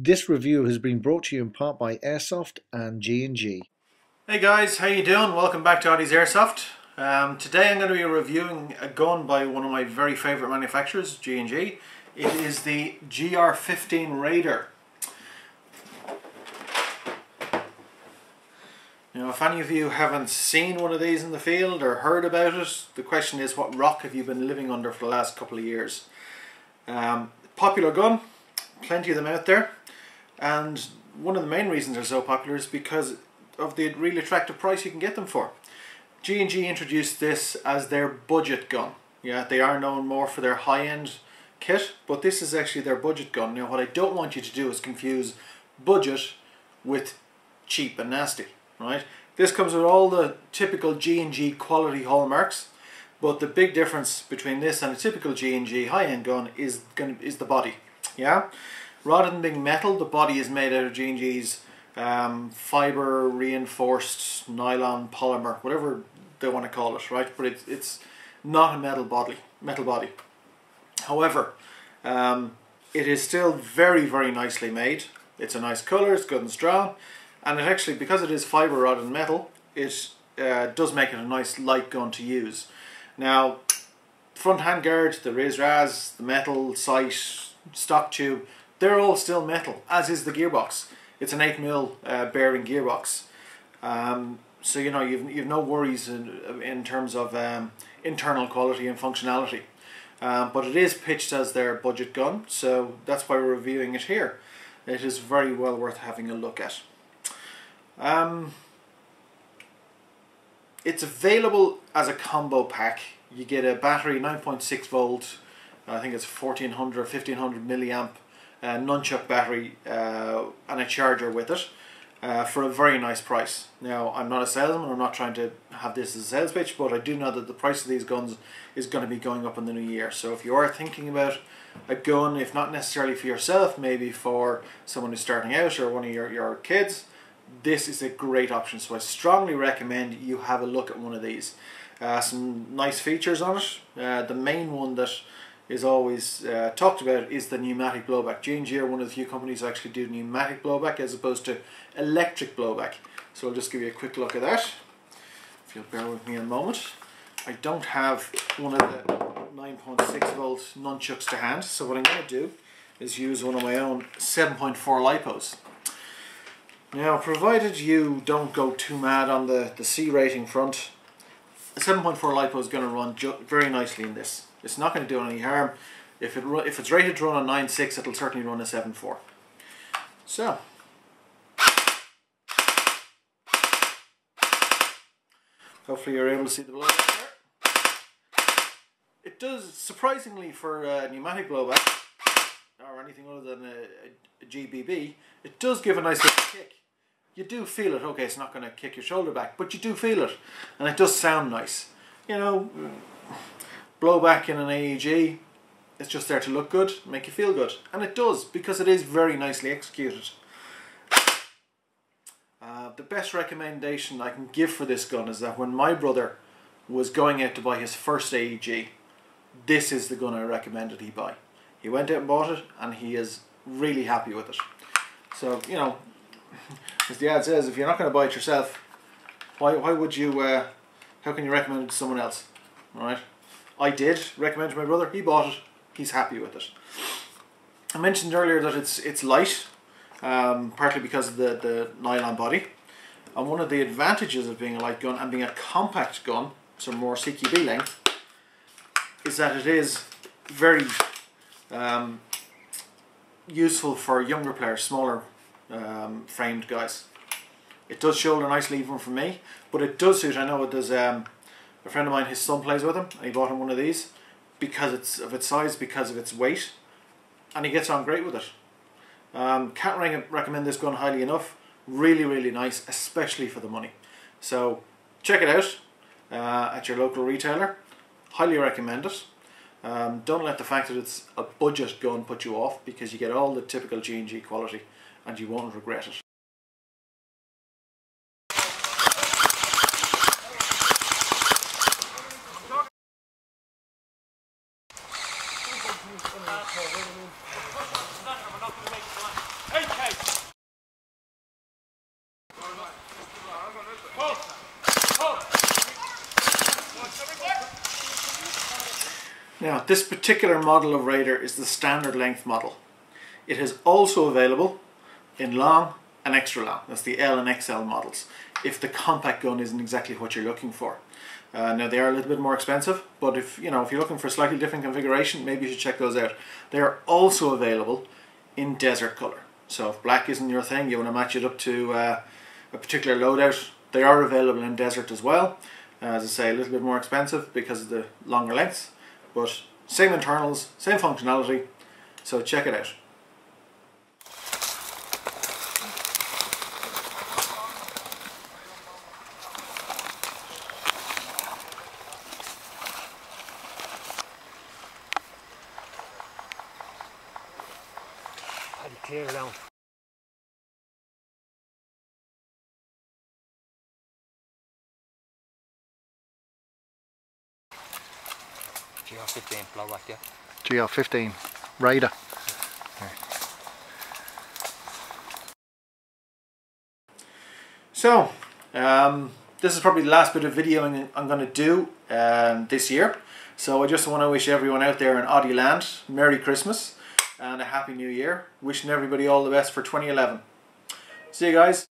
This review has been brought to you in part by Airsoft and G&G. Hey guys, how you doing? Welcome back to Oddie's Airsoft. Today I'm going to be reviewing a gun by one of my very favourite manufacturers, G&G. It is the GR15 Raider. Now, if any of you haven't seen one of these in the field or heard about it, the question is, what rock have you been living under for the last couple of years? Popular gun, plenty of them out there, and one of the main reasons they're so popular is because of the really attractive price you can get them for. G&G introduced this as their budget gun. Yeah, they are known more for their high-end kit, but this is actually their budget gun. Now, what I don't want you to do is confuse budget with cheap and nasty, right? This comes with all the typical G&G quality hallmarks, but the big difference between this and a typical G&G high-end gun is the body. Yeah, rather than being metal, the body is made out of G&G's fiber reinforced nylon polymer, whatever they want to call it, right? But it's not a metal body. However, it is still very, very nicely made. It's a nice colour, it's good and strong, and it actually, because it is fiber rather than metal, it does make it a nice light gun to use. Now, front handguard, the Raz, the metal sight, stock tube, they're all still metal, as is the gearbox. It's an 8mm bearing gearbox, so you know you've no worries in terms of internal quality and functionality. But it is pitched as their budget gun, so that's why we're reviewing it here. It is very well worth having a look at. It's available as a combo pack. You get a battery, 9.6 volt, I think it's 1400 or 1500 milliamp nunchuck battery, and a charger with it, for a very nice price. Now, I'm not a salesman, I'm not trying to have this as a sales pitch, but I do know that the price of these guns is going to be going up in the new year. So if you are thinking about a gun, if not necessarily for yourself, maybe for someone who's starting out or one of your kids, this is a great option. So I strongly recommend you have a look at one of these. Some nice features on it. The main one that is always talked about is the pneumatic blowback. G&G are one of the few companies that actually do pneumatic blowback as opposed to electric blowback. So I'll just give you a quick look at that, if you'll bear with me a moment. I don't have one of the 9.6 volt nunchucks to hand, so what I'm going to do is use one of my own 7.4 lipos. Now, provided you don't go too mad on the C rating front, a 7.4 lipo is going to run very nicely in this. It's not going to do any harm. If it's rated to run a 9.6, it'll certainly run a 7.4. So, hopefully you're able to see the blowback there. It does, surprisingly for a pneumatic blowback, or anything other than a GBB, it does give a nice little kick. You do feel it. Okay, it's not going to kick your shoulder back, but you do feel it, and it does sound nice. You know, blowback in an AEG, it's just there to look good, make you feel good, and it does, because it is very nicely executed. The best recommendation I can give for this gun is that when my brother was going out to buy his first AEG, this is the gun I recommended he buy. He went out and bought it, and he is really happy with it. So, you know, as the ad says, if you're not going to buy it yourself, why would you, how can you recommend it to someone else? Alright? I did recommend it to my brother, he bought it, he's happy with it. I mentioned earlier that it's light, partly because of the nylon body. And one of the advantages of being a light gun and being a compact gun, so more CQB length, is that it is very useful for younger players, smaller framed guys. It does shoulder nicely even for me, but it does suit. I know it does. A friend of mine, his son plays with him, and he bought him one of these because of its size, because of its weight, and he gets on great with it. Can't recommend this gun highly enough. Really, really nice, especially for the money. So check it out at your local retailer. Highly recommend it. Don't let the fact that it's a budget gun put you off, because you get all the typical G&G quality and you won't regret it. Hey! Now, this particular model of Raider is the standard length model. It is also available in long and extra long. That's the L and XL models, if the compact gun isn't exactly what you're looking for. Now, they are a little bit more expensive, but if you're looking for a slightly different configuration, maybe you should check those out. They are also available in desert color. So if black isn't your thing, you want to match it up to a particular loadout, they are available in desert as well. As I say, a little bit more expensive because of the longer lengths, but same internals, same functionality, so check it out. I'll clear it down. GR15 blowback, yeah. GR15 Raider. So, this is probably the last bit of videoing I'm going to do this year. So I just want to wish everyone out there in Audi land Merry Christmas and a Happy New Year. Wishing everybody all the best for 2011. See you guys.